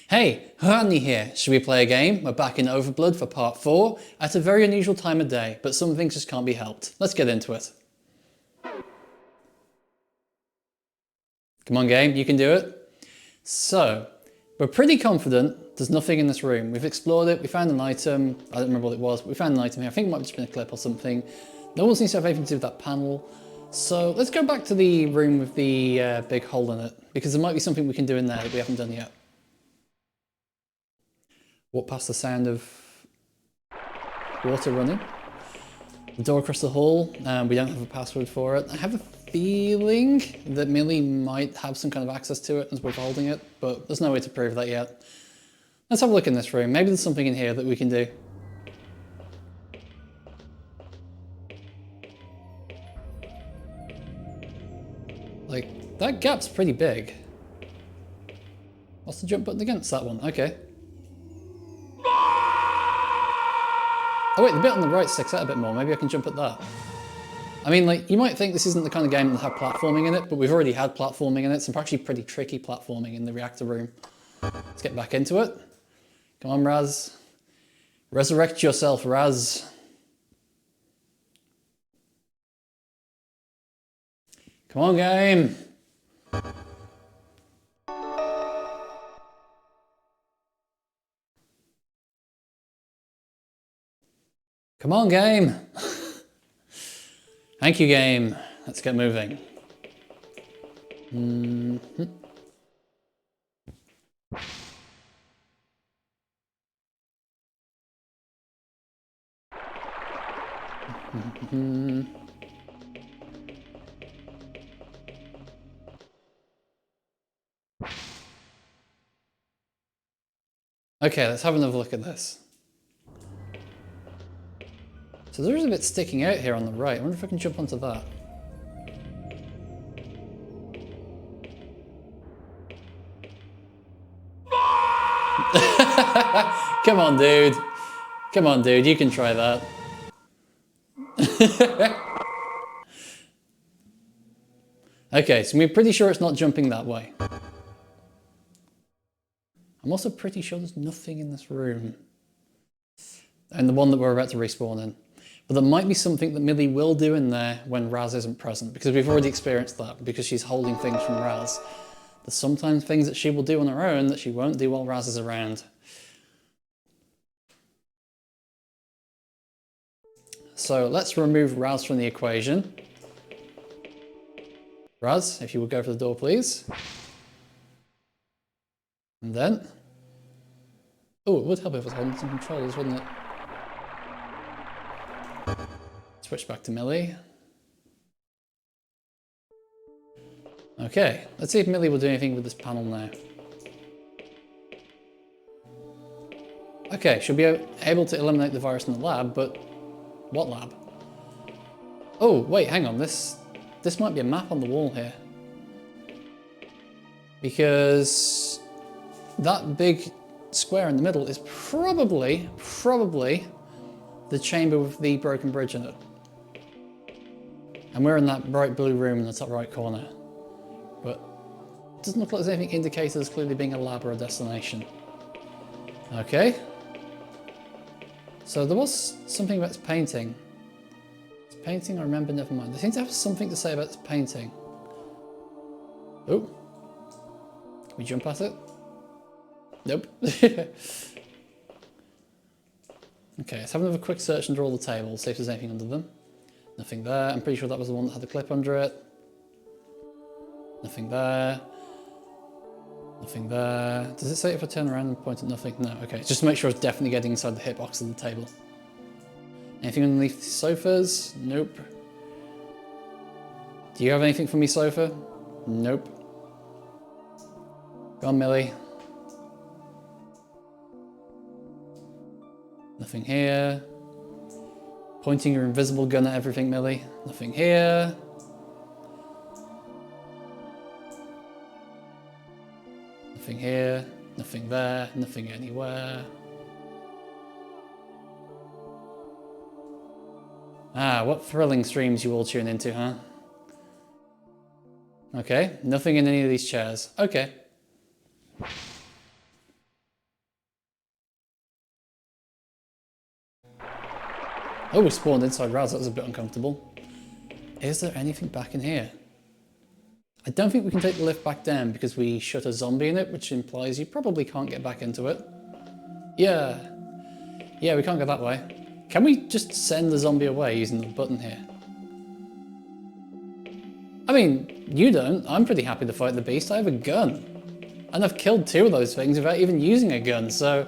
Hey, René here. Should we play a game? We're back in Overblood for part 4 at a very unusual time of day, but some things just can't be helped. Let's get into it. Come on game, you can do it. So, we're pretty confident there's nothing in this room. We've explored it, we found an item, I don't remember what it was, but we found an item here. I think it might have just been a clip or something. No one seems to have anything to do with that panel. So let's go back to the room with the big hole in it, because there might be something we can do in there that we haven't done yet. Walk past the sound of water running. The door across the hall, we don't have a password for it. I have a feeling that Millie might have some kind of access to it as we're holding it, but there's no way to prove that yet. Let's have a look in this room. Maybe there's something in here that we can do. Like, that gap's pretty big. What's the jump button against that one? Okay. Oh wait, the bit on the right sticks out a bit more. Maybe I can jump at that. I mean, like, you might think this isn't the kind of game that have platforming in it, but we've already had platforming in it. Some actually pretty tricky platforming in the reactor room. Let's get back into it. Come on, Raz. Resurrect yourself, Raz. Come on, game. Come on, game. Thank you, game. Let's get moving. Okay, let's have another look at this. So there is a bit sticking out here on the right. I wonder if I can jump onto that. Come on, dude. Come on, dude. You can try that. Okay, so we're pretty sure it's not jumping that way. I'm also pretty sure there's nothing in this room. And the one that we're about to respawn in. But there might be something that Millie will do in there when Raz isn't present, because we've already experienced that, because she's holding things from Raz. There's sometimes things that she will do on her own that she won't do while Raz is around. So let's remove Raz from the equation. Raz, if you would go for the door, please. And then... oh, it would help if I was holding some controllers, wouldn't it? Switch back to Millie. Okay, let's see if Millie will do anything with this panel now. Okay, she'll be able to eliminate the virus in the lab, but what lab? Oh, wait, hang on, this might be a map on the wall here. Because that big square in the middle is probably the chamber with the broken bridge in it. And we're in that bright blue room in the top right corner. But it doesn't look like there's anything indicating there's clearly being a lab or a destination. Okay. So there was something about this painting. It's painting, I remember, never mind. They seem to have something to say about this painting. Oh. Can we jump at it? Nope. Okay, let's have another quick search under all the tables, see if there's anything under them. Nothing there. I'm pretty sure that was the one that had the clip under it. Nothing there. Nothing there. Does it say if I turn around and point at nothing? No, okay. Just to make sure it's definitely getting inside the hitbox of the table. Anything underneath the sofas? Nope. Do you have anything for me, sofa? Nope. Go on, Millie. Nothing here. Pointing your invisible gun at everything, Millie. Nothing here. Nothing here. Nothing there. Nothing anywhere. Ah, what thrilling streams you all tune into, huh? Okay, nothing in any of these chairs. Okay. Oh, we spawned inside Raz. That was a bit uncomfortable. Is there anything back in here? I don't think we can take the lift back down because we shut a zombie in it, which implies you probably can't get back into it. Yeah. Yeah, we can't go that way. Can we just send the zombie away using the button here? I mean, you don't. I'm pretty happy to fight the beast. I have a gun. And I've killed 2 of those things without even using a gun, so...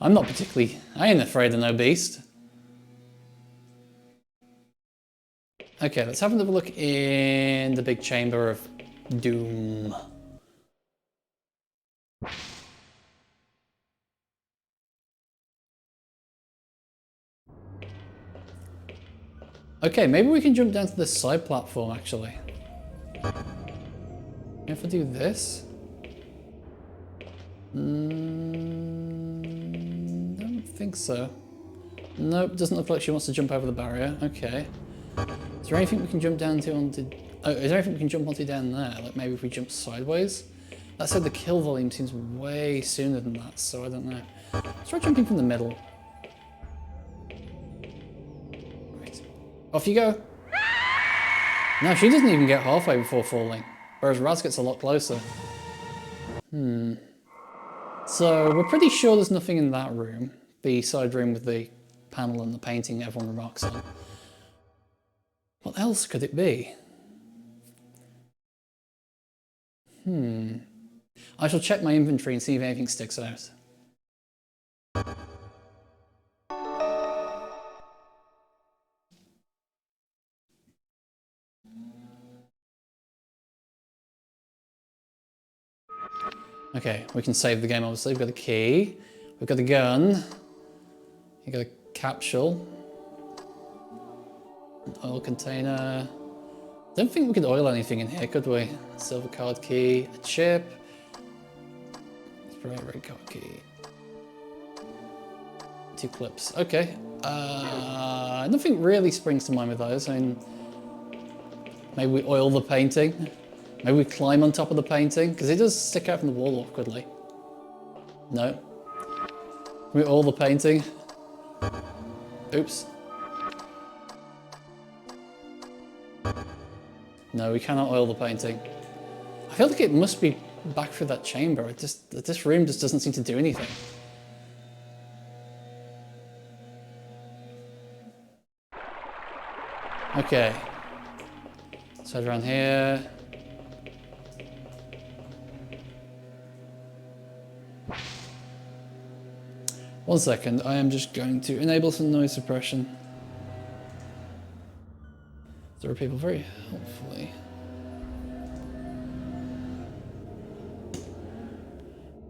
I'm not particularly... I ain't afraid of no beast. Okay, let's have another look in the big chamber of doom. Okay, maybe we can jump down to this side platform, actually. If I do this... don't think so. Nope, doesn't look like she wants to jump over the barrier. Okay. Is there anything we can jump down to onto... Oh, is there anything we can jump onto down there? Like maybe if we jump sideways? That said, the kill volume seems way sooner than that, so I don't know. Let's try jumping from the middle. Right. Off you go. No, she doesn't even get halfway before falling. Whereas Raz gets a lot closer. So, we're pretty sure there's nothing in that room. The side room with the panel and the painting everyone remarks on. What else could it be? I shall check my inventory and see if anything sticks out. Okay, we can save the game obviously. We've got a key, we've got a gun, we've got a capsule, an oil container. Don't think we could oil anything in here, could we? Silver card key, a chip, spray red card key, 2 clips. Okay, nothing really springs to mind with those. I mean, maybe we oil the painting. Maybe we climb on top of the painting, because it does stick out from the wall awkwardly. No. We oil the painting. Oops. No, we cannot oil the painting. I feel like it must be back through that chamber. This room just doesn't seem to do anything. Okay. Let's head around here. One second, I am just going to enable some noise suppression. There are people very helpfully.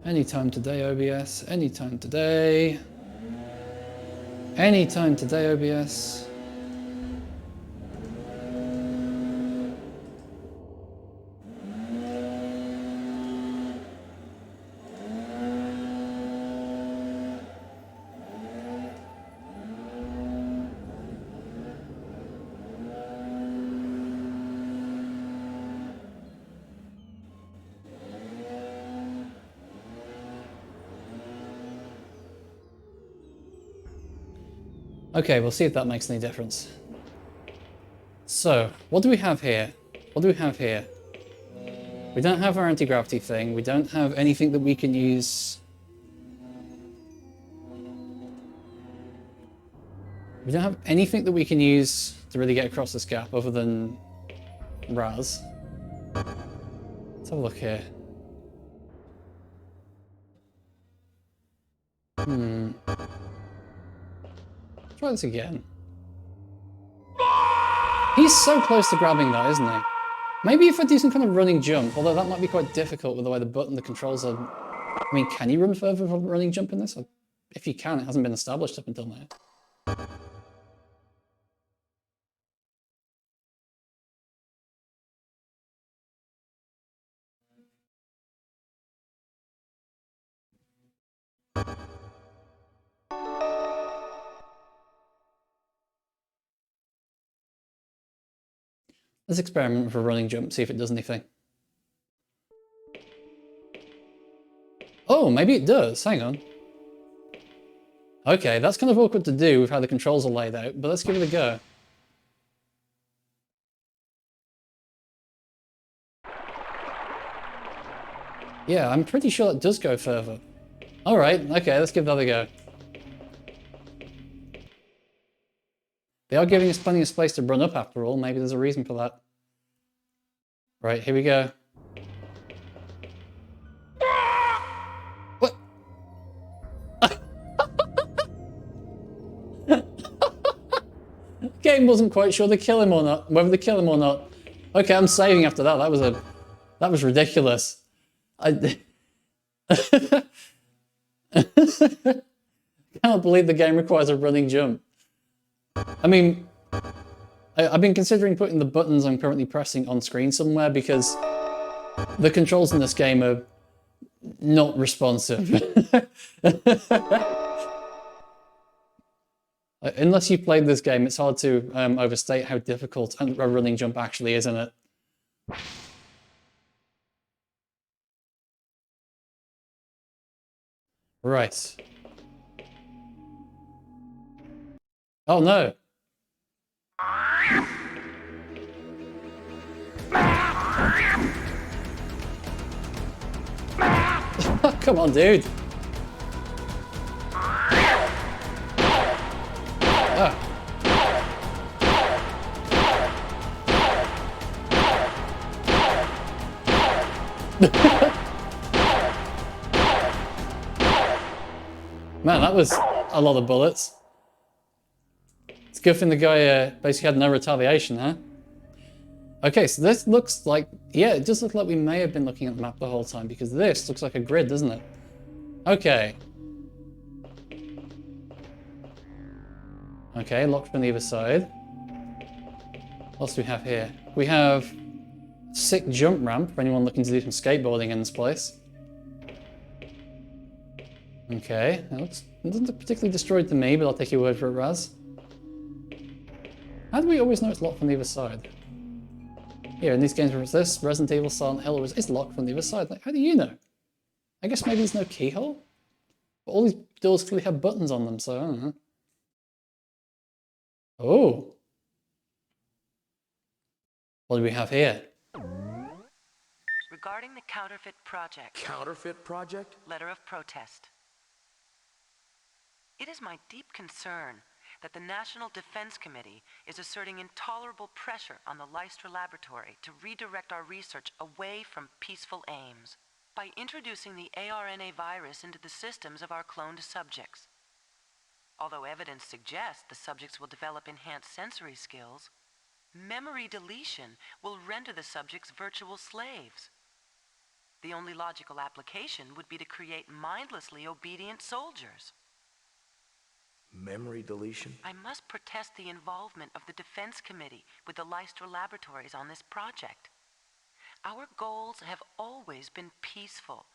Anytime today, OBS. Anytime today. Anytime today, OBS. Okay, we'll see if that makes any difference. So, what do we have here? What do we have here? We don't have our anti-gravity thing. We don't have anything that we can use. We don't have anything that we can use to really get across this gap other than Raz. Let's have a look here. Try this again. He's so close to grabbing that, isn't he? Maybe if I do some kind of running jump, although that might be quite difficult with the way the controls are. I mean, can you run further with a running jump in this? If you can, it hasn't been established up until now. Let's experiment with a running jump, see if it does anything. Oh, maybe it does. Hang on. Okay, that's kind of awkward to do with how the controls are laid out, but let's give it a go. Yeah, I'm pretty sure it does go further. Alright, okay, let's give that a go. They are giving us plenty of space to run up after all, maybe there's a reason for that. Right, here we go. What? Game wasn't quite sure to kill him or not, whether to kill him or not. Okay, I'm saving after that. That was ridiculous. I can't believe the game requires a running jump. I mean, I've been considering putting the buttons I'm currently pressing on screen somewhere because the controls in this game are not responsive. Unless you've played this game, it's hard to overstate how difficult a running jump actually is, isn't it? Right. Oh no. Come on, dude. Ah. Man, that was a lot of bullets. It's a good thing the guy basically had no retaliation, huh? Okay, so this looks like, yeah, it does look like we may have been looking at the map the whole time because this looks like a grid, doesn't it? Okay. Okay, locked from the other side. What else do we have here? We have a sick jump ramp for anyone looking to do some skateboarding in this place. Okay, it doesn't look particularly destroyed to me, but I'll take your word for it, Raz. How do we always know it's locked from the other side? Here, in these games where it's this, Resident Evil, Silent Hill, it's locked from the other side. Like, how do you know? I guess maybe there's no keyhole? But all these doors clearly have buttons on them, so I don't know. Oh. What do we have here? Regarding the counterfeit project. Counterfeit project? Letter of protest. It is my deep concern that the National Defense Committee is asserting intolerable pressure on the Leicester Laboratory to redirect our research away from peaceful aims by introducing the ARNA virus into the systems of our cloned subjects. Although evidence suggests the subjects will develop enhanced sensory skills, memory deletion will render the subjects virtual slaves. The only logical application would be to create mindlessly obedient soldiers. Memory deletion? I must protest the involvement of the Defense Committee with the Leicester Laboratories on this project. Our goals have always been peaceful,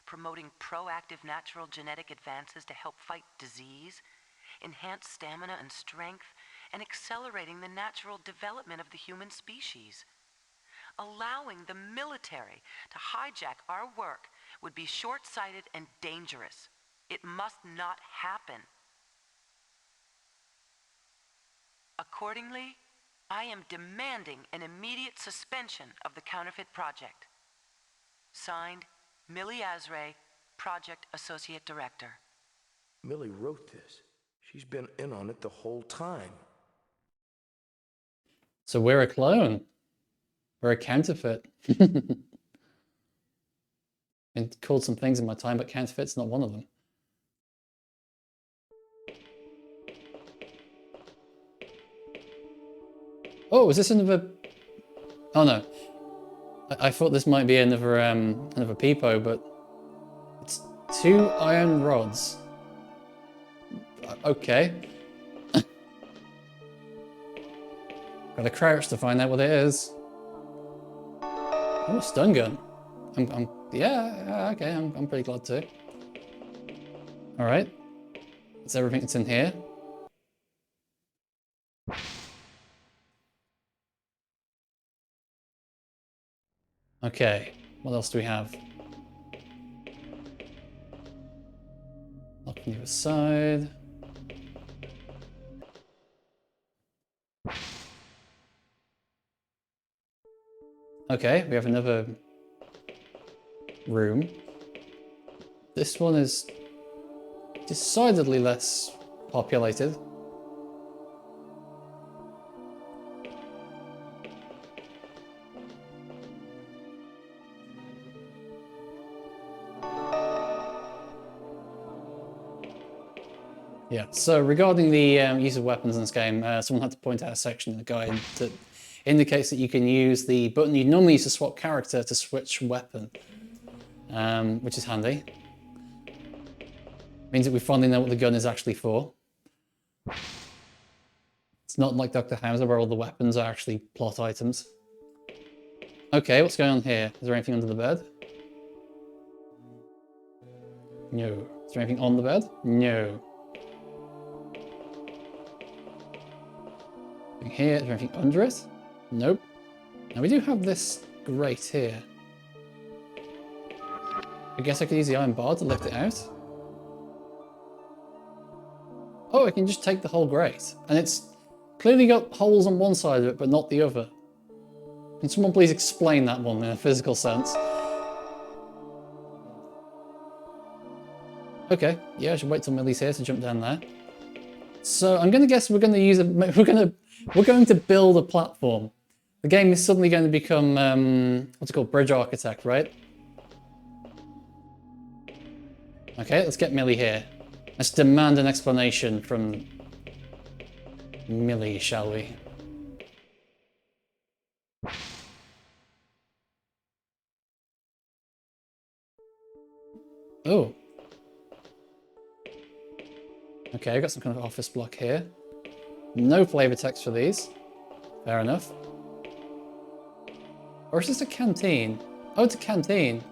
promoting proactive natural genetic advances to help fight disease, enhance stamina and strength, and accelerating the natural development of the human species. Allowing the military to hijack our work would be short-sighted and dangerous. It must not happen. Accordingly, I am demanding an immediate suspension of the counterfeit project. Signed, Millie Azray, Project Associate Director. Millie wrote this. She's been in on it the whole time. So we're a clone. We're a counterfeit. And called some things in my time, but counterfeit's not one of them. Oh, is this another... Oh no. I thought this might be another another peepo, but it's 2 iron rods. Okay. Gotta crouch to find out what it is. Oh, a stun gun. Yeah, okay, I'm pretty glad too. Alright. That's everything that's in here. Okay, what else do we have? Lock on the other side. Okay, we have another room. This one is decidedly less populated. Yeah, so regarding the use of weapons in this game, someone had to point out a section in the guide that indicates that you can use the button you normally use to swap character to switch weapon, which is handy. Means that we finally know what the gun is actually for. It's not like Dr. Hauser where all the weapons are actually plot items. Okay, what's going on here? Is there anything under the bed? No. Is there anything on the bed? No. Anything here? Is there anything under it? Nope. Now we do have this grate here. I guess I could use the iron bar to lift it out. Oh, I can just take the whole grate. And it's clearly got holes on one side of it, but not the other. Can someone please explain that one in a physical sense? Okay, yeah, I should wait till Millie's here to jump down there. So I'm going to guess we're going to use we're going to build a platform. The game is suddenly going to become what's it called, Bridge Architect, right? Okay, let's get Millie here. Let's demand an explanation from Millie, shall we? Oh. Okay, I've got some kind of office block here. No flavor text for these. Fair enough. Or is this a canteen? Oh, it's a canteen.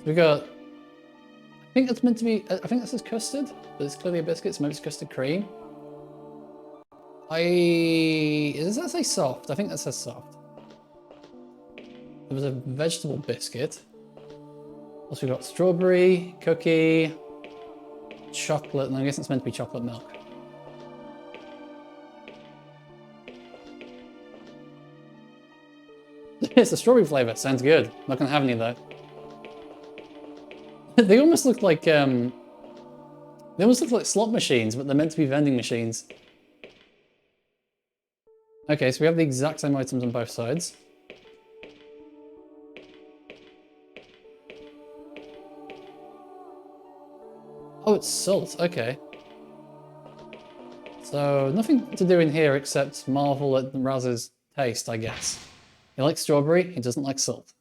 We got... I think that's meant to be... I think this is custard, but it's clearly a biscuit, so maybe it's custard cream. Does that say soft? I think that says soft. There was a vegetable biscuit. Also, we've got strawberry, cookie, chocolate, and I guess it's meant to be chocolate milk. It's a strawberry flavour. Sounds good. Not gonna have any though. They almost look like slot machines, but they're meant to be vending machines. Okay, so we have the exact same items on both sides. Oh, it's salt. Okay. So nothing to do in here except marvel at Raz's taste, I guess. He likes strawberry. He doesn't like salt.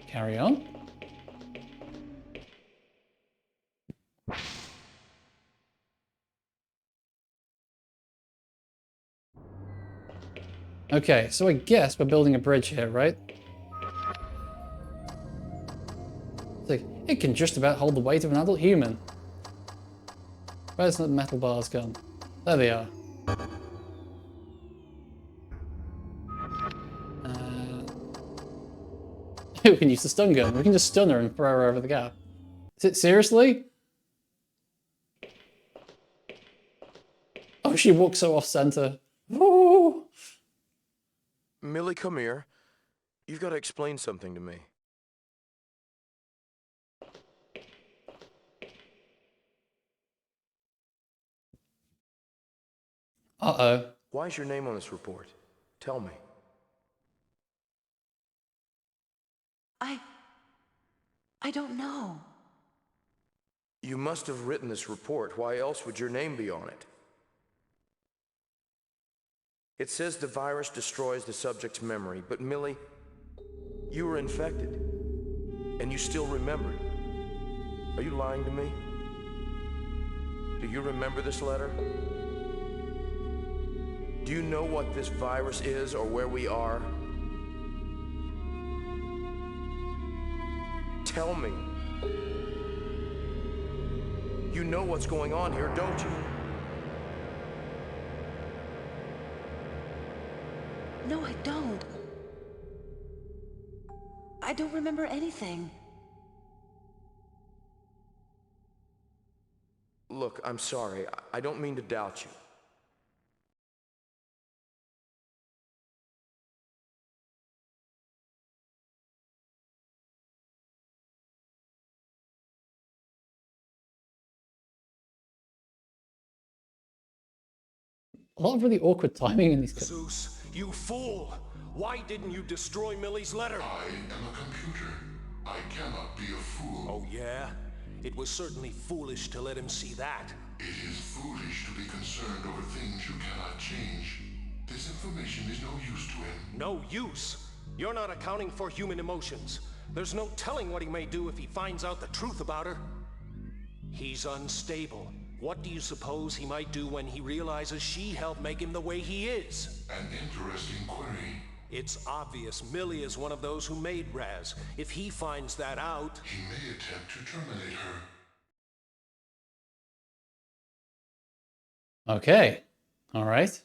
Carry on. Okay, so I guess we're building a bridge here, right? So it can just about hold the weight of an adult human. Where's the metal bars gone? There they are. We can use the stun gun. We can just stun her and throw her over the gap. Is it seriously? Oh, she walks so off center. Oh. Millie, come here. You've got to explain something to me. Uh-oh. Why is your name on this report? Tell me. I don't know. You must have written this report. Why else would your name be on it? It says the virus destroys the subject's memory, but Millie, you were infected, and you still remembered. Are you lying to me? Do you remember this letter? Do you know what this virus is or where we are? Tell me. You know what's going on here, don't you? No, I don't. I don't remember anything. Look, I'm sorry. I don't mean to doubt you. a lot of really awkward timing in these. Zeus, you fool! Why didn't you destroy Millie's letter? I am a computer. I cannot be a fool. Oh yeah? It was certainly foolish to let him see that. It is foolish to be concerned over things you cannot change. This information is no use to him. No use? You're not accounting for human emotions. There's no telling what he may do if he finds out the truth about her. He's unstable. What do you suppose he might do when he realizes she helped make him the way he is? An interesting query. It's obvious Millie is one of those who made Raz. If he finds that out... He may attempt to terminate her. Okay. All right.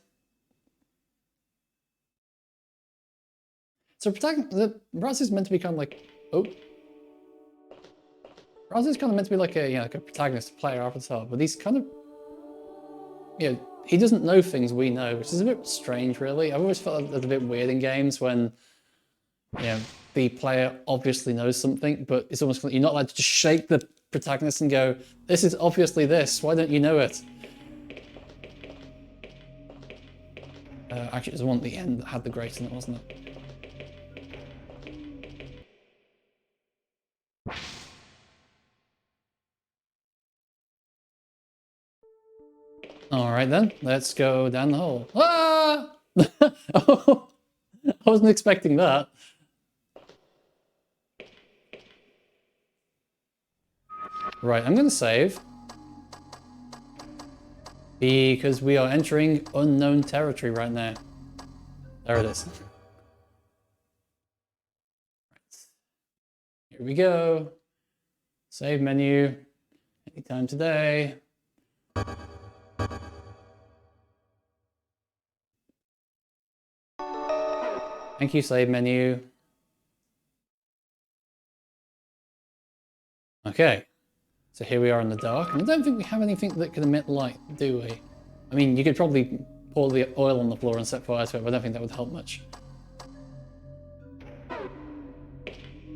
So Raz is meant to be kind of like... Oh. Raz is kind of meant to be like a, like a protagonist, player avatar, but he's kind of... he doesn't know things we know, which is a bit strange, really. I've always felt that a bit weird in games when, the player obviously knows something, but it's almost like you're not allowed to just shake the protagonist and go, this is obviously this, why don't you know it? Actually, it was the one at the end that had the grate in it, wasn't it? All right then, let's go down the hole. Ah! Oh, I wasn't expecting that. Right, I'm going to save. Because we are entering unknown territory right now. There it is. Here we go. Save menu. Anytime today. Thank you, save menu. Okay, so here we are in the dark, and I don't think we have anything that can emit light, do we? I mean, you could probably pour the oil on the floor and set fire to it, but I don't think that would help much.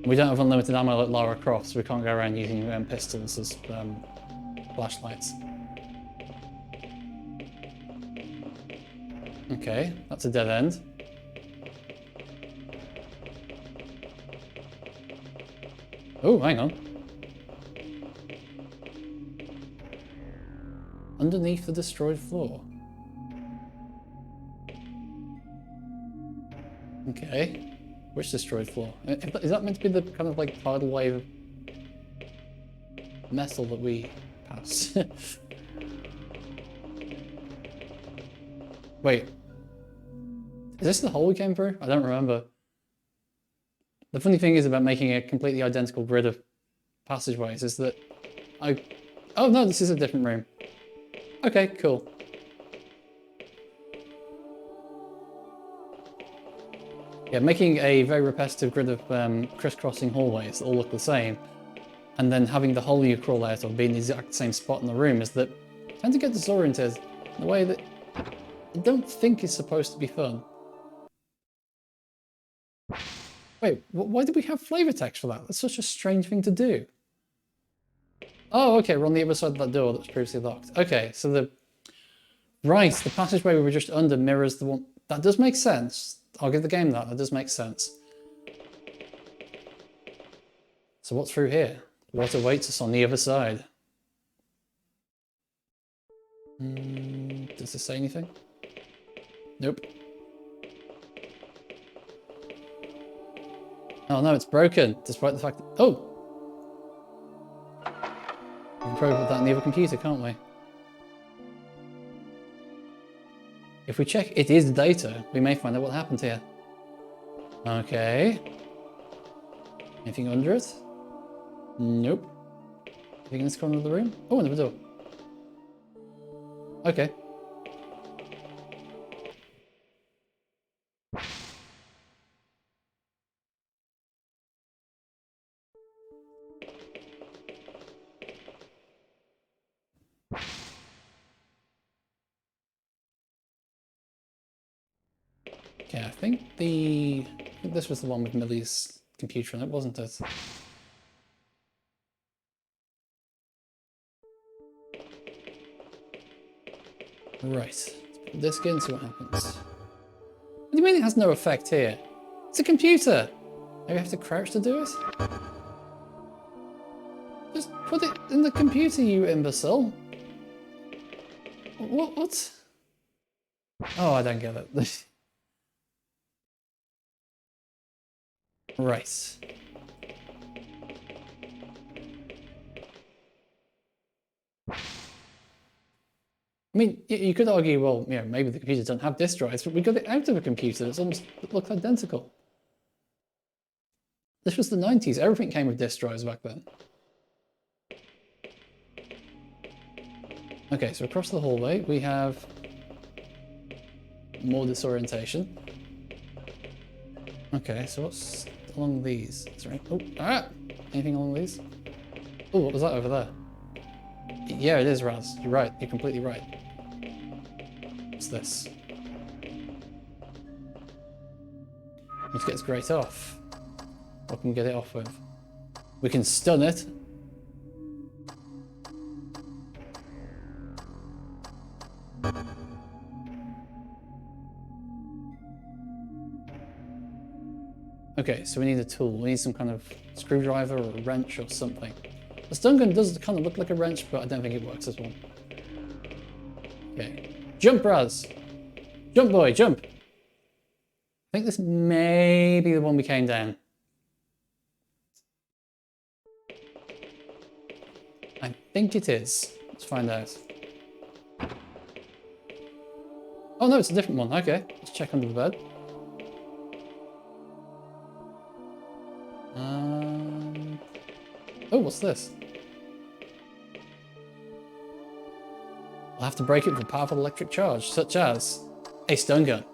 We don't have unlimited ammo like Lara Croft, so we can't go around using pistols as flashlights. Okay, that's a dead end. Oh, hang on. Underneath the destroyed floor. Okay. Which destroyed floor? Is that meant to be the kind of like tidal wave of metal that we passed? Wait. Is this the hole we came through? I don't remember. The funny thing is about making a completely identical grid of passageways is that oh no, this is a different room. Okay, cool. Yeah, making a very repetitive grid of crisscrossing hallways that all look the same, and then having the hole you crawl out of being the exact same spot in the room is that you tend to get disoriented in a way that I don't think is supposed to be fun. Wait, why did we have flavor text for that? That's such a strange thing to do. Oh, okay, we're on the other side of that door that was previously locked. Okay, so the passageway we were just under mirrors the one. That does make sense. I'll give the game that. That does make sense. So what's through here? What awaits us on the other side? Does this say anything? Nope. Oh no, it's broken, despite the fact that... Oh! We can probably put that in the other computer, can't we? If we check it is data, we may find out what happened here. Okay. Anything under it? Nope. Anything in this corner of the room? Oh, another door. Okay. Okay, I think this was the one with Millie's computer in it, wasn't it? Right, let's put Put this in, see what happens. What do you mean it has no effect here? It's a computer! Maybe I have to crouch to do it? Just put it in the computer, you imbecile. What? Oh, I don't get it. Right. I mean, you could argue, well, you know, maybe the computer doesn't have disk drives, but we got it out of a computer that's almost looks identical. This was the 90s. Everything came with disk drives back then. Okay, so across the hallway we have more disorientation. Okay, so what's along these? Is there any, oh, ah! Anything along these? Oh, what was that over there? Yeah, it is, Raz. You're right. You're completely right. What's this? Let's get this grate off. What can we get it off with? We can stun it. Okay, so we need a tool. We need some kind of screwdriver or a wrench or something. The stun gun does kind of look like a wrench, but I don't think it works as one. Okay. Jump, Raz! Jump, boy, jump! I think this may be the one we came down. I think it is. Let's find out. Oh no, it's a different one. Okay, let's check under the bed. Oh, what's this? I'll have to break it with a powerful electric charge, such as a stun gun.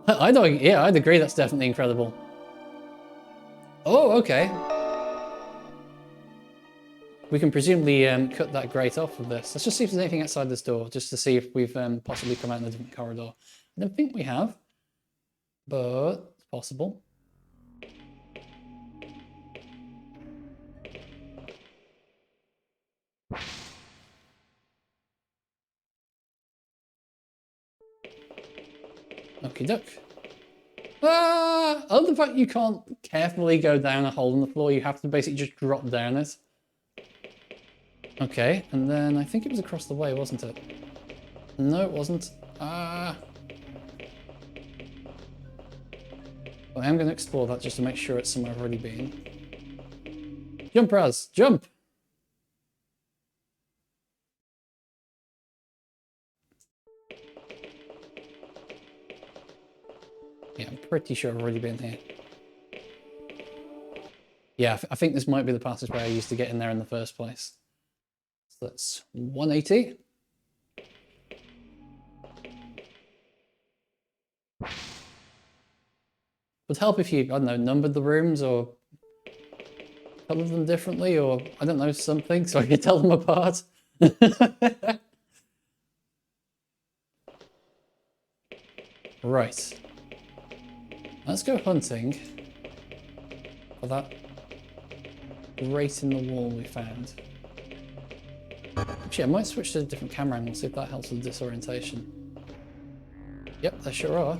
I'd agree that's definitely incredible. Oh, okay. We can presumably cut that grate off of this. Let's just see if there's anything outside this door, just to see if we've possibly come out in a different corridor. I don't think we have, but it's possible. Okie doke. Ah! I love the fact you can't carefully go down a hole in the floor. You have to basically just drop down it. Okay, and then I think it was across the way, wasn't it? No, it wasn't. Ah! Well, I am going to explore that just to make sure it's somewhere I've already been. Jump, Raz! Jump! Yeah, I'm pretty sure I've already been here. Yeah, I think this might be the passageway I used to get in there in the first place. So that's 180. Would help if you, I don't know, numbered the rooms or colored them differently, or I don't know, something, so I could tell them apart. Right. Let's go hunting for that grate in the wall we found. Actually, I might switch to a different camera angle and see if that helps with the disorientation. Yep, there sure are.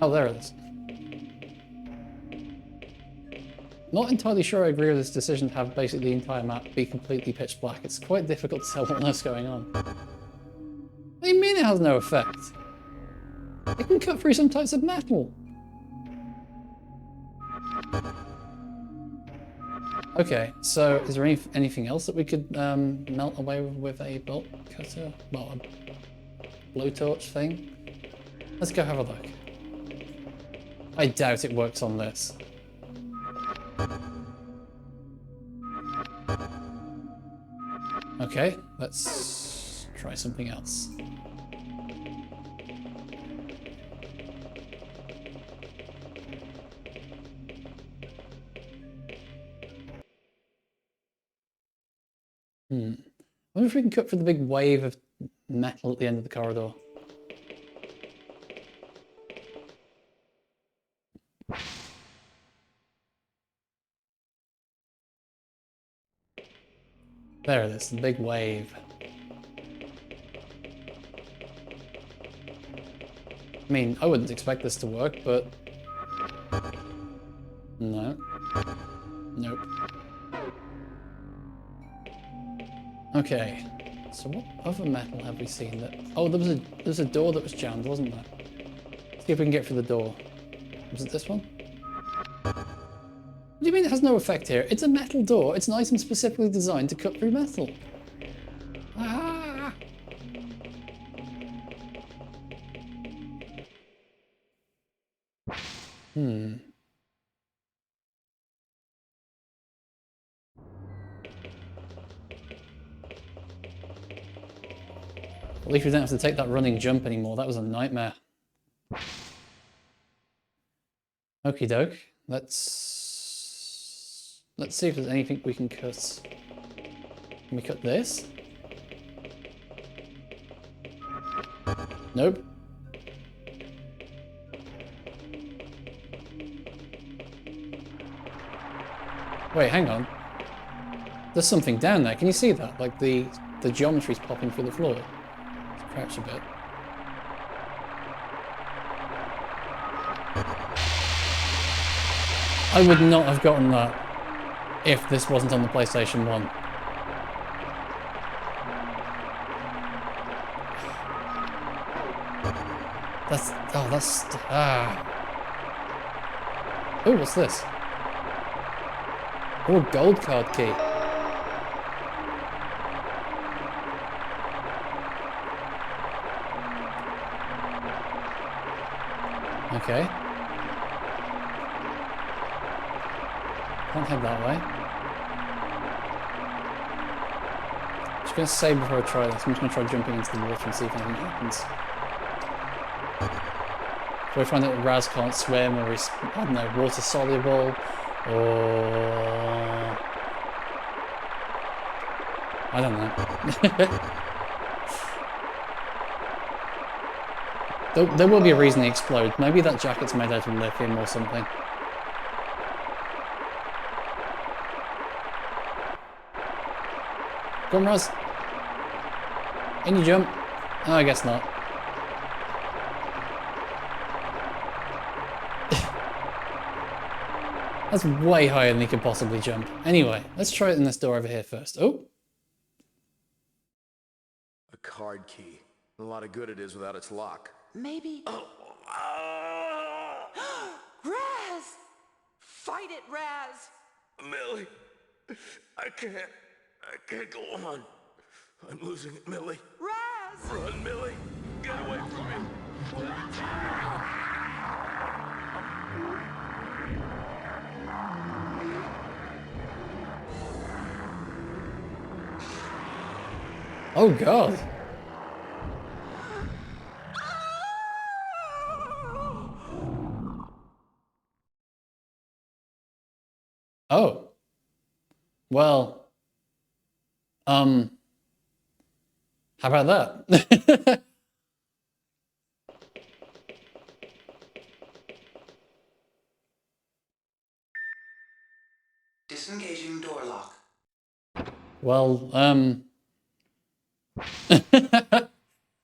Oh, there it is. Not entirely sure I agree with this decision to have basically the entire map be completely pitch black. It's quite difficult to tell what else is going on. What do you mean it has no effect? It can cut through some types of metal. Okay, so is there anything else that we could melt away with a bolt cutter? Well, a blowtorch thing? Let's go have a look. I doubt it works on this. Okay, let's try something else. I wonder if we can cut through the big wave of metal at the end of the corridor. There it is, the big wave. I mean, I wouldn't expect this to work, but... No. Nope. Okay. So what other metal have we seen that... Oh, there was a door that was jammed, wasn't there? Let's see if we can get through the door. Was it this one? What do you mean it has no effect here? It's a metal door. It's an item specifically designed to cut through metal. Ah! At least we don't have to take that running jump anymore. That was a nightmare. Okie doke. Let's see if there's anything we can cut. Can we cut this? Nope. Wait, hang on. There's something down there. Can you see that? Like the geometry's popping through the floor. Let's crouch a bit. I would not have gotten that if this wasn't on the PlayStation 1. Oh, what's this? Oh, a gold card key. Okay. Can't head that way. I'm just going to save before I try this. I'm just going to try jumping into the water and see if anything happens. Do I find that Raz can't swim, or he's, I don't know, water soluble, or... I don't know. There will be a reason he explodes. Maybe that jacket's made out of lithium or something. Go on, Raz. In you jump. Oh, I guess not. That's way higher than he could possibly jump. Anyway, let's try it in this door over here first. Oh. A card key. A lot of good it is without its lock. Maybe... Oh. Raz! Fight it, Raz! Millie, I can't go on. I'm losing it, Millie. Raz! Run, Millie. Get away from me. Oh, God. Oh. Well. How about that? Disengaging door lock. Well,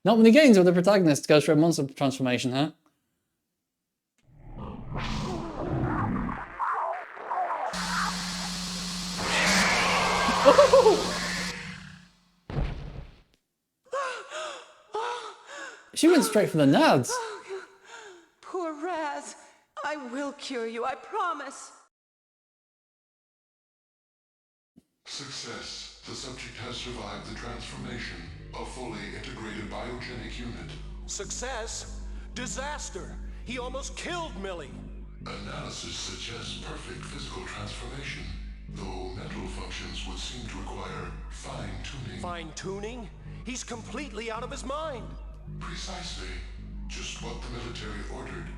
not when the games where the protagonist goes through a monster transformation, huh? She went straight for the nads. Poor Raz. I will cure you, I promise. Success. The subject has survived the transformation. A fully integrated biogenic unit. Success? Disaster! He almost killed Millie! Analysis suggests perfect physical transformation, though mental functions would seem to require fine-tuning. Fine-tuning? He's completely out of his mind! Precisely. Just what the military ordered.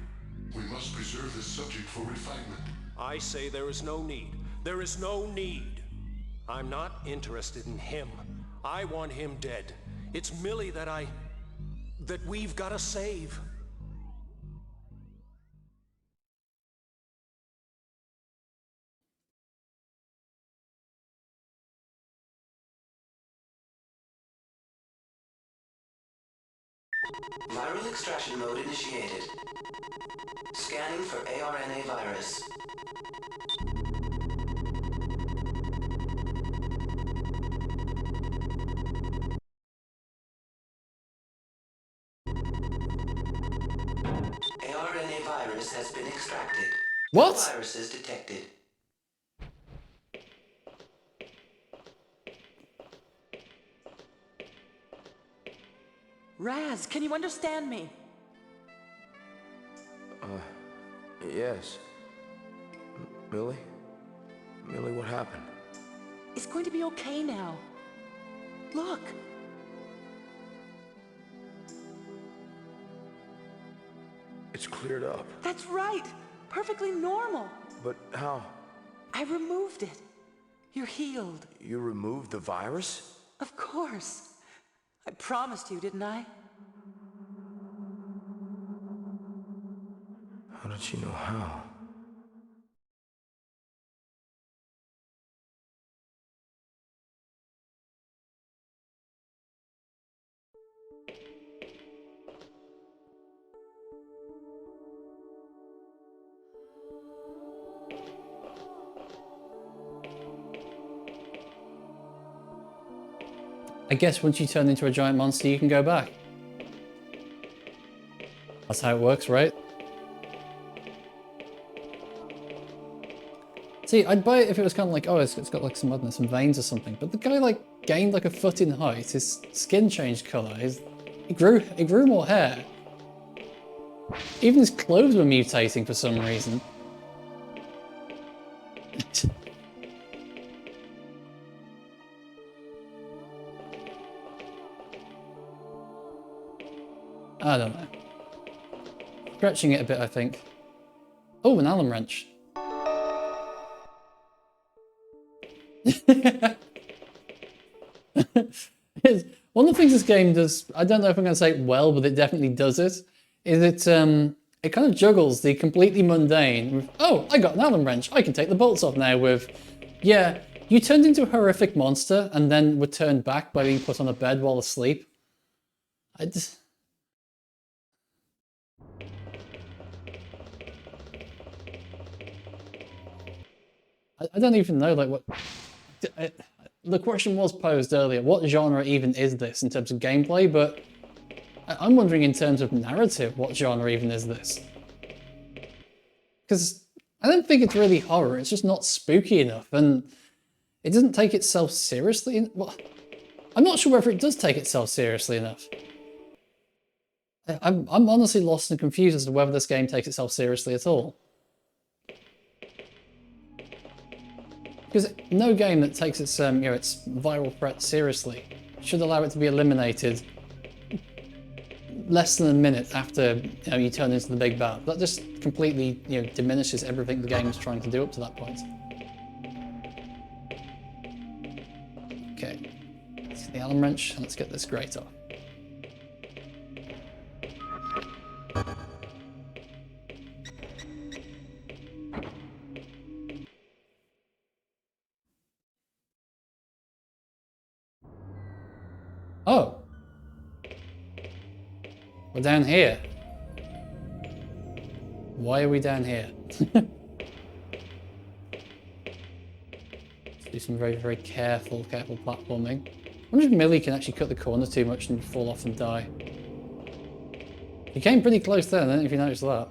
We must preserve this subject for refinement. I say there is no need. There is no need. I'm not interested in him. I want him dead. It's Millie that we've got to save. Viral extraction mode initiated. Scanning for ARNA virus. ARNA virus has been extracted. What? No viruses detected. Raz, can you understand me? Yes. Millie? Millie, what happened? It's going to be okay now. Look. It's cleared up. That's right. Perfectly normal. But how? I removed it. You're healed. You removed the virus? Of course. I promised you, didn't I? How did she know how? I guess once you turn into a giant monster, you can go back. That's how it works, right? See, I'd buy it if it was kind of like, oh, it's got like some, I don't know, some veins or something. But the guy like gained like a foot in height. His skin changed colour. He grew more hair. Even his clothes were mutating for some reason. I don't know. Stretching it a bit, I think. Oh, an Allen wrench. One of the things this game does, I don't know if I'm going to say it well, but it definitely does it, is it kind of juggles the completely mundane with, oh, I got an Allen wrench, I can take the bolts off now, with, yeah, you turned into a horrific monster and then were turned back by being put on a bed while asleep. I don't even know, like, what... The question was posed earlier, what genre even is this in terms of gameplay, but I'm wondering in terms of narrative, what genre even is this? Because I don't think it's really horror, it's just not spooky enough, and it doesn't take itself seriously. Well, I'm not sure whether it does take itself seriously enough. I'm honestly lost and confused as to whether this game takes itself seriously at all. Because no game that takes its its viral threat seriously should allow it to be eliminated less than a minute after you turn into the big bad. That just completely diminishes everything the game is trying to do up to that point. Okay, let's get the Allen wrench and let's get this grate off. Oh, we're down here. Why are we down here? Let's do some very, very careful platforming. I wonder if Millie can actually cut the corner too much and fall off and die. You came pretty close there, I don't know if you noticed that.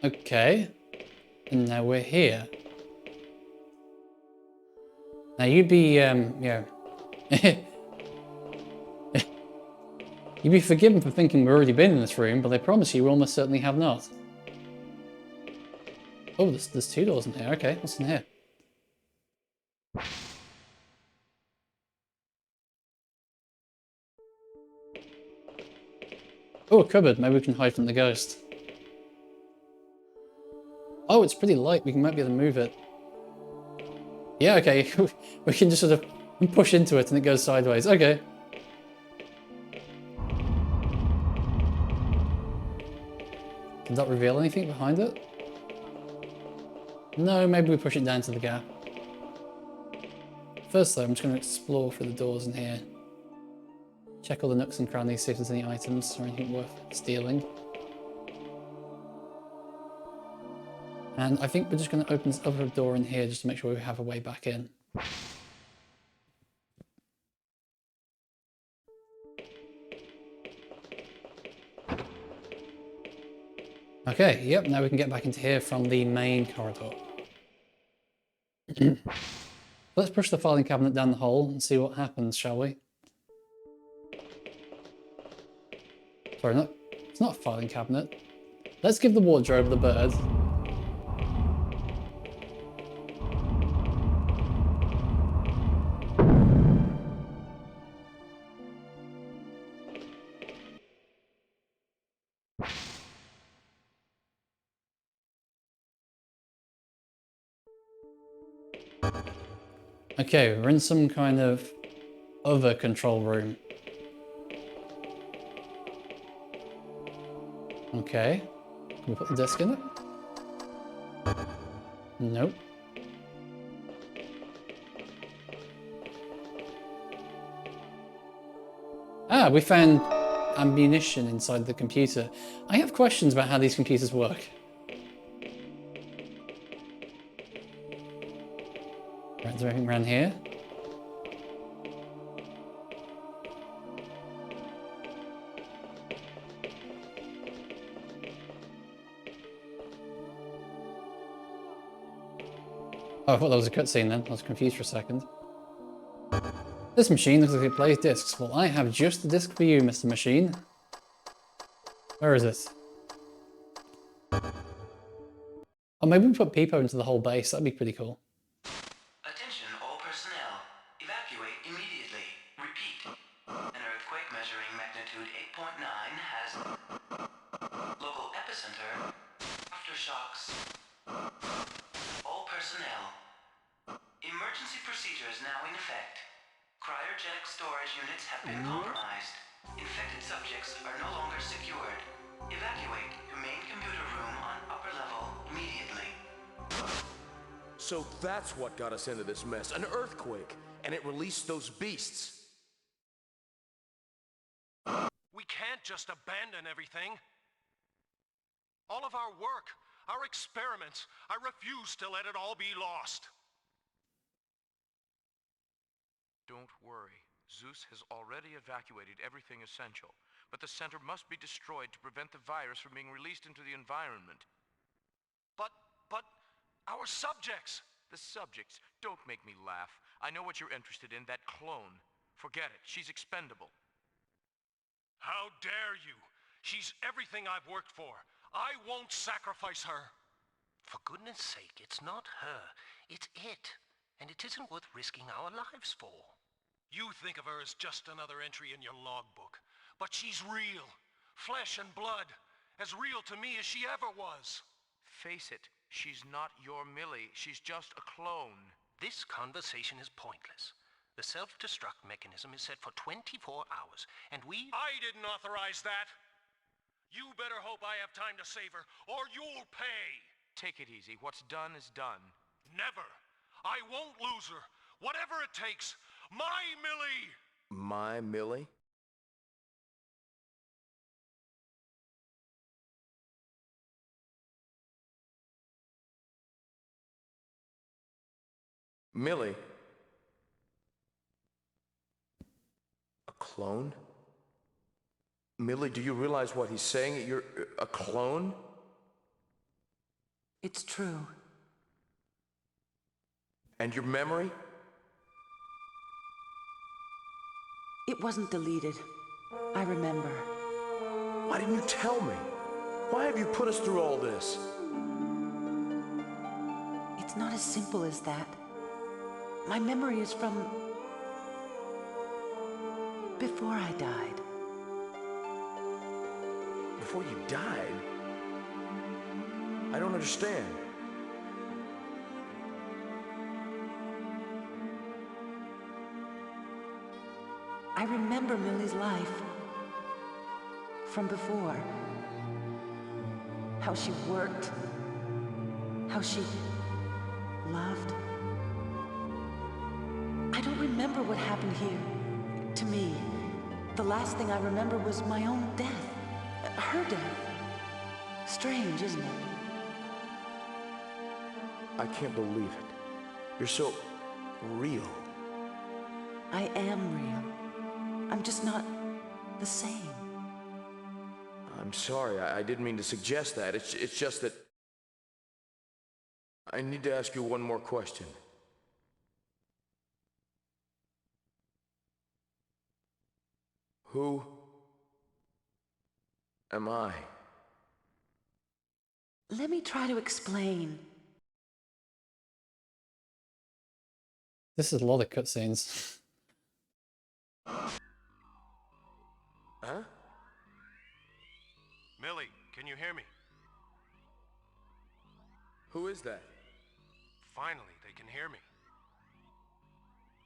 Okay, and now we're here. Now you'd be, you'd be forgiven for thinking we've already been in this room, but I promise you we almost certainly have not. Oh, there's two doors in here. Okay, what's in here? Oh, a cupboard. Maybe we can hide from the ghost. Oh, it's pretty light. We might be able to move it. Yeah, okay. We can just sort of push into it and it goes sideways. Okay. Did that reveal anything behind it? No, maybe we push it down to the gap. First though, I'm just going to explore through the doors in here. Check all the nooks and crannies, see if there's any items or anything worth stealing. And I think we're just going to open this other door in here just to make sure we have a way back in. Okay, yep, now we can get back into here from the main corridor. Let's push the filing cabinet down the hole and see what happens, shall we? Sorry, it's not a filing cabinet. Let's give the wardrobe the bird. Okay, we're in some kind of other control room. Okay, can we put the disc in it? Nope. Ah, we found ammunition inside the computer. I have questions about how these computers work. Right, is there anything around here? Oh, I thought that was a cutscene then. I was confused for a second. This machine looks like it plays discs. Well, I have just the disc for you, Mr. Machine. Where is it? Oh, maybe we put Peepo into the whole base. That'd be pretty cool. Attention all personnel. Evacuate immediately. Repeat. An earthquake measuring magnitude 8.9 has local epicenter. Aftershocks. All personnel. Emergency procedures now in effect. Cryogenic storage units have been compromised. Infected subjects are no longer secured. Evacuate to main computer room on upper level immediately. So that's what got us into this mess. An earthquake. And it released those beasts. We can't just abandon everything. All of our work, our experiments, I refuse to let it all be lost. Don't worry. Zeus has already evacuated everything essential, but the center must be destroyed to prevent the virus from being released into the environment. But our subjects! The subjects, don't make me laugh. I know what you're interested in, that clone. Forget it, she's expendable. How dare you? She's everything I've worked for. I won't sacrifice her. For goodness sake, it's not her. It's it. And it isn't worth risking our lives for. You think of her as just another entry in your logbook. But she's real. Flesh and blood. As real to me as she ever was. Face it, she's not your Millie. She's just a clone. This conversation is pointless. The self-destruct mechanism is set for 24 hours, and we... I didn't authorize that! You better hope I have time to save her, or you'll pay! Take it easy. What's done is done. Never! I won't lose her! Whatever it takes! My Millie! My Millie? Millie? A clone? Millie, do you realize what he's saying? You're a clone? It's true. And your memory? It wasn't deleted. I remember. Why didn't you tell me? Why have you put us through all this? It's not as simple as that. My memory is from before I died. Before you died? I don't understand. I remember Millie's life from before. How she worked. How she loved. I don't remember what happened here. To me, the last thing I remember was my own death. Her death. Strange, isn't it? I can't believe it. You're so real. I am real. I'm just not the same. I'm sorry, I didn't mean to suggest that. It's just that I need to ask you one more question. Who am I? Let me try to explain. This is a lot of cutscenes. Huh? Millie, can you hear me? Who is that? Finally, they can hear me.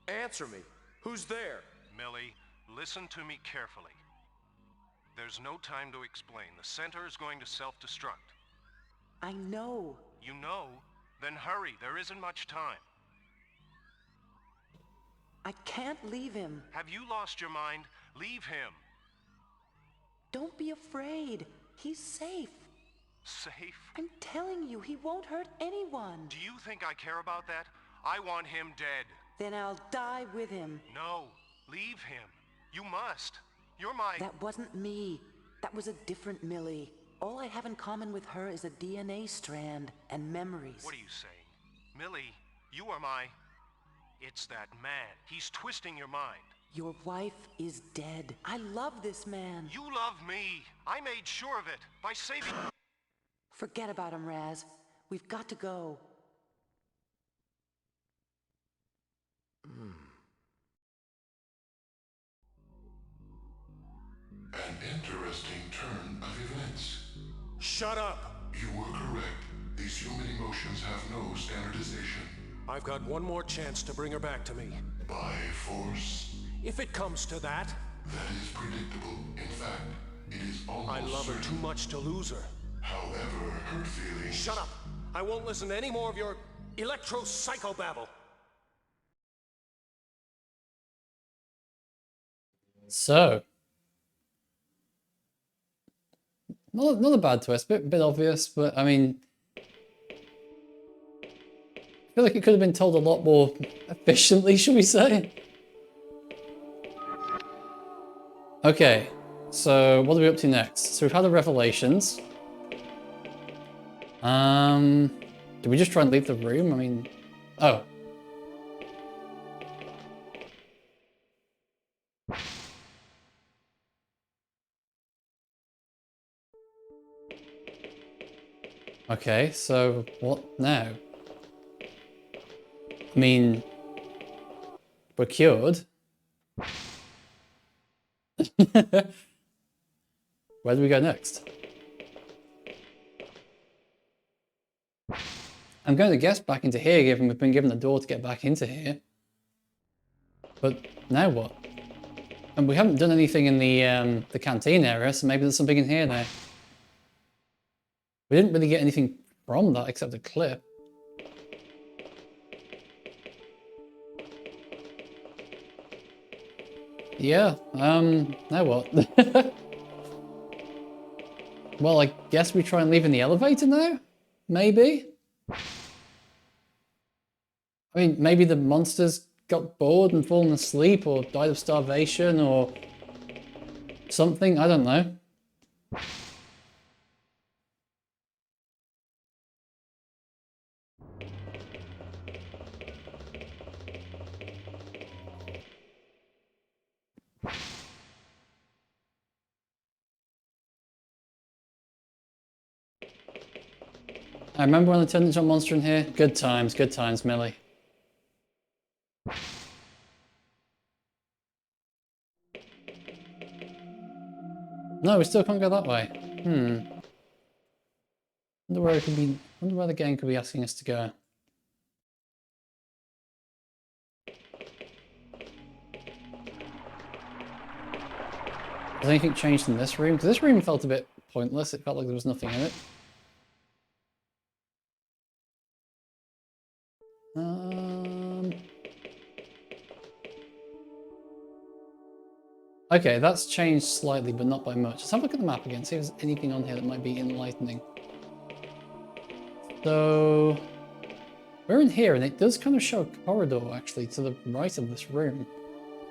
Answer me. Who's there? Millie, listen to me carefully. There's no time to explain. The center is going to self-destruct. I know. You know? Then hurry. There isn't much time. I can't leave him. Have you lost your mind? Leave him. Don't be afraid. He's safe. Safe? I'm telling you, he won't hurt anyone. Do you think I care about that? I want him dead. Then I'll die with him. No. Leave him. You must. You're my... That wasn't me. That was a different Millie. All I have in common with her is a DNA strand and memories. What are you saying? Millie, you are my... It's that man. He's twisting your mind. Your wife is dead. I love this man. You love me. I made sure of it by saving... Forget about him, Raz. We've got to go. An interesting turn of events. Shut up! You were correct. These human emotions have no standardization. I've got one more chance to bring her back to me. By force, If it comes to that, that is predictable. In fact, it is almost I love her certain. too much to lose her. However, hurt feelings... Shut up! I won't listen to any more of your electro-psychobabble. So, not a bad twist, bit obvious, but I mean, I feel like it could have been told a lot more efficiently, should we say? Okay, so what are we up to next? So we've had the revelations. Do we just try and leave the room? I mean, oh. Okay, so what now? I mean, we're cured. Where do we go next? I'm going to guess back into here, given we've been given the door to get back into here. But now what? And we haven't done anything in the canteen area, so maybe there's something in here now. We didn't really get anything from that except a clip. Yeah, now what? Well, I guess we try and leave in the elevator now? Maybe? I mean, maybe the monsters got bored and fallen asleep or died of starvation or something, I don't know. I remember when I turned into a monster in here. Good times, Millie. No, we still can't go that way. Wonder where it could be. Wonder where the game could be asking us to go. Has anything changed in this room? Because this room felt a bit pointless. It felt like there was nothing in it. Okay, that's changed slightly, but not by much. Let's have a look at the map again, see if there's anything on here that might be enlightening. So, we're in here, and it does kind of show a corridor, actually, to the right of this room.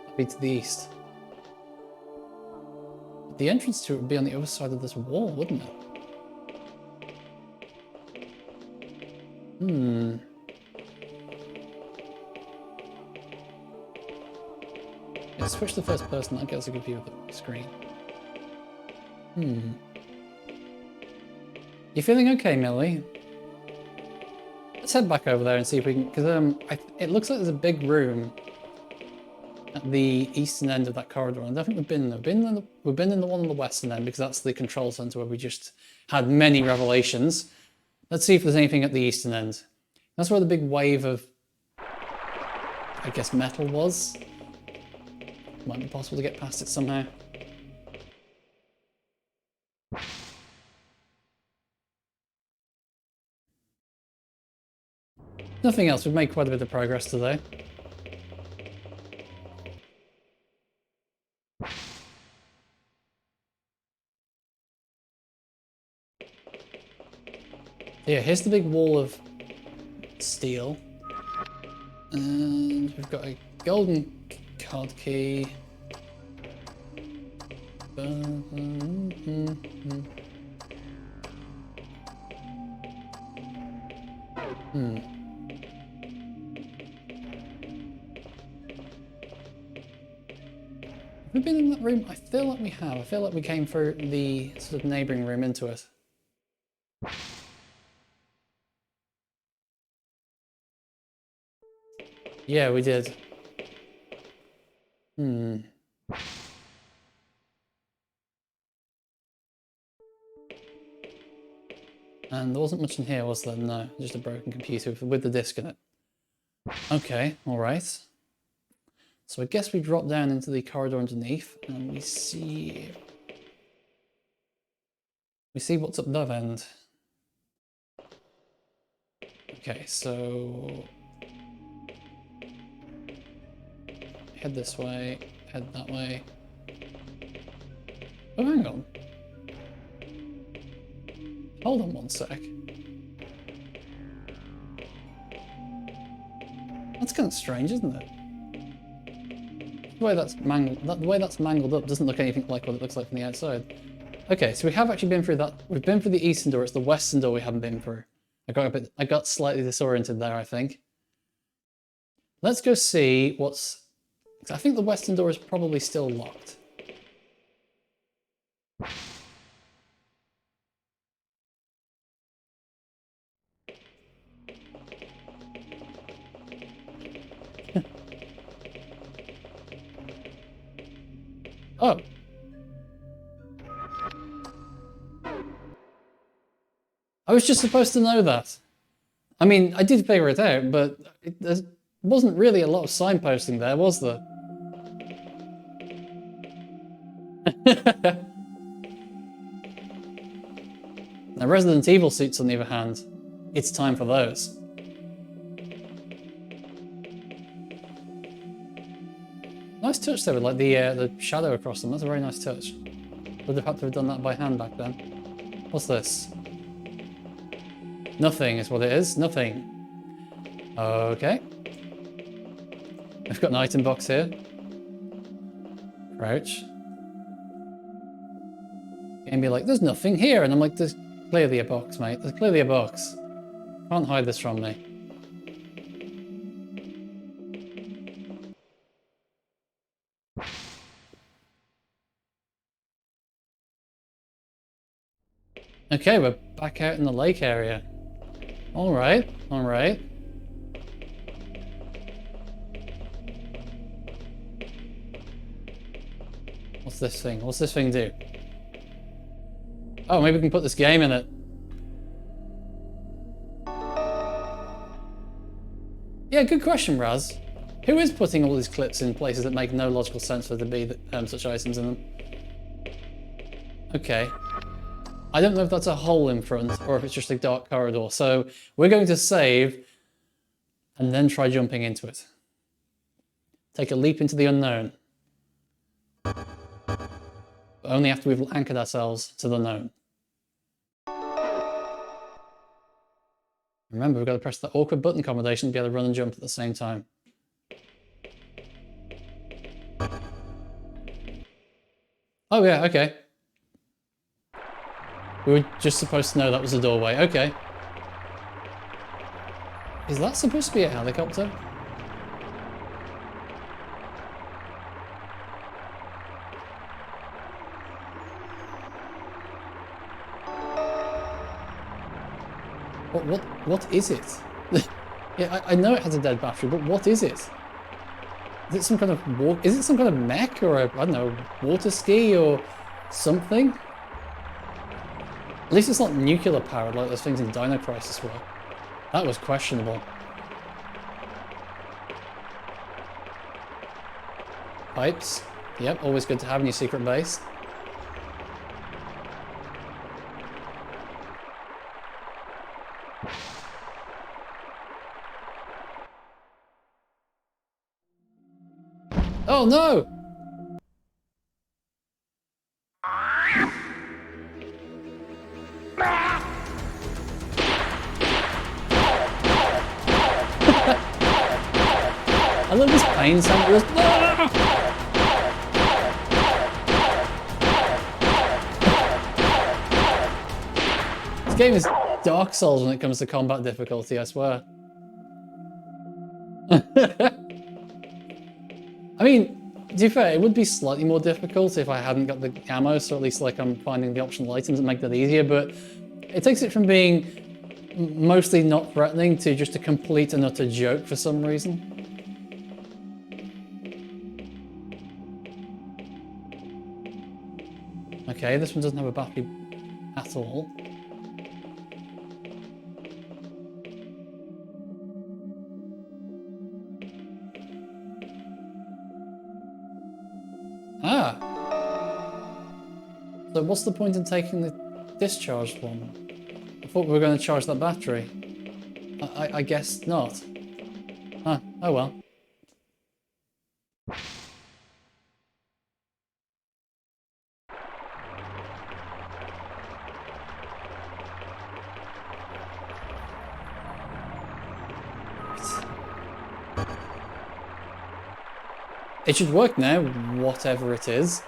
That'd be to the east. But the entrance to it would be on the other side of this wall, wouldn't it? Yeah, switch to first person, that gets a good view of the screen. You feeling okay, Millie? Let's head back over there and see if we can, because it looks like there's a big room at the eastern end of that corridor. And I don't think we've been there. We've been in the one on the western end because that's the control center where we just had many revelations. Let's see if there's anything at the eastern end. That's where the big wave of, I guess, metal was. Might be possible to get past it somehow. Nothing else. We've made quite a bit of progress today. Yeah, here's the big wall of steel. And we've got a golden card key. Have we been in that room? I feel like we have. I feel like we came through the sort of neighbouring room into it. Yeah, we did. And there wasn't much in here, was there? No, just a broken computer with the disc in it. Okay, alright. So I guess we drop down into the corridor underneath and we see what's up that end. Okay, so head this way, head that way. Oh, hang on. Hold on one sec. That's kind of strange, isn't it? The way that's mangled up doesn't look anything like what it looks like from the outside. Okay, so we have actually been through that. We've been through the eastern door. It's the western door we haven't been through. I got slightly disoriented there, I think. Let's go see what's. I think the western door is probably still locked. Oh. I was just supposed to know that. I mean, I did figure it out, but there wasn't really a lot of signposting there, was there? Now, Resident Evil suits, on the other hand, it's time for those. Nice touch there with like the shadow across them. That's a very nice touch. Would have had to have done that by hand back then. What's this? Nothing is what it is. Nothing. Okay. We've got an item box here. Crouch. And be like, there's nothing here. And I'm like, there's clearly a box, mate. There's clearly a box. Can't hide this from me. Okay, we're back out in the lake area. Alright, alright. What's this thing? What's this thing do? Oh, maybe we can put this game in it. Yeah, good question, Raz. Who is putting all these clips in places that make no logical sense for there to be such items in them? Okay. I don't know if that's a hole in front or if it's just a dark corridor. So we're going to save and then try jumping into it. Take a leap into the unknown. but only after we've anchored ourselves to the known. Remember, we've got to press the awkward button combination to be able to run and jump at the same time. Oh yeah, okay. We were just supposed to know that was a doorway. Okay. Is that supposed to be a helicopter? What is it? Yeah, I know it has a dead battery, but what is it? Is it some kind of is it some kind of mech or a, I don't know, water ski or something? At least it's not nuclear powered like those things in Dino Crisis were. That was questionable. Pipes. Yep, always good to have in your secret base. Oh no! I love this pain sound. This game is Dark Souls when it comes to combat difficulty, I swear. I mean, to be fair, it would be slightly more difficult if I hadn't got the ammo, so at least like I'm finding the optional items that make that easier, but it takes it from being mostly not threatening to just a complete and utter joke for some reason. Okay, this one doesn't have a battery at all. Ah! So what's the point in taking the discharged one? I thought we were going to charge that battery. I guess not. Huh, oh well. It should work now, whatever it is.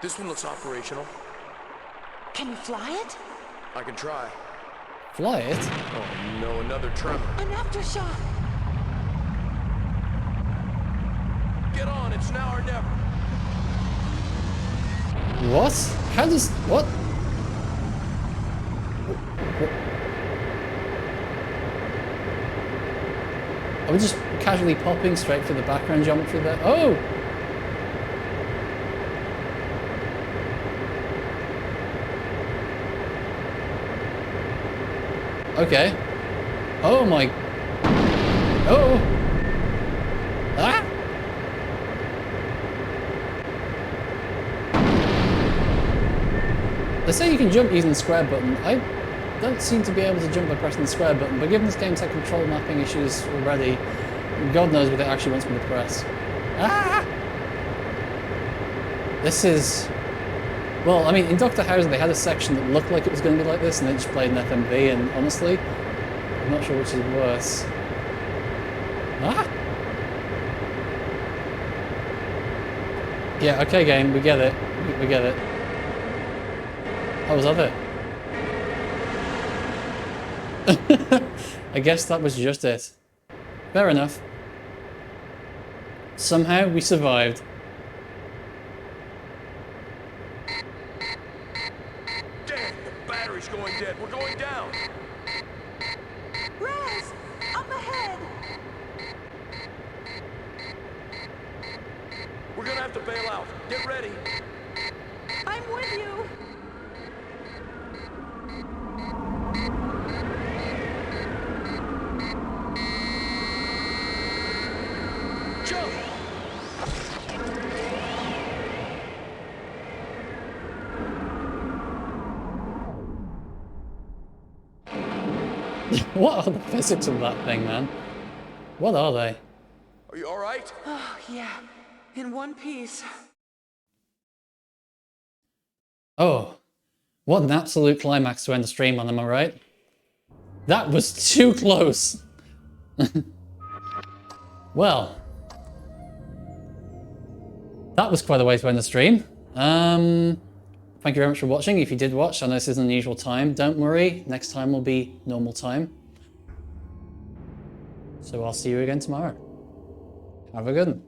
This one looks operational. Can you fly it? I can try. Fly it? Oh no, another tremor. An aftershock! Get on, it's now or never. What? How does... what? Are we just casually popping straight for the background geometry there? Oh! Okay. Oh my... oh! Ah! They say you can jump using the square button. I don't seem to be able to jump by pressing the square button, but given this game's had control mapping issues already, God knows what it actually wants me to press. Ah! This is... well, I mean, in Dr. House they had a section that looked like it was going to be like this, and they just played an FMV, and honestly, I'm not sure which is worse. Ah! Yeah, okay game, we get it. We get it. Oh, was that it? I guess that was just it. Fair enough. Somehow we survived. Damn, the battery's going dead. We're going down. Raz! Up ahead! We're gonna have to bail out. Get ready. I'm with you! Jump! What are the physics of that thing, man? What are they? Are you all right? Oh, yeah. In one piece. Oh, what an absolute climax to end the stream on, am I right? That was too close. Well, that was quite a way to end the stream. Thank you very much for watching. If you did watch, I know this is an unusual time. Don't worry, next time will be normal time. So I'll see you again tomorrow. Have a good one.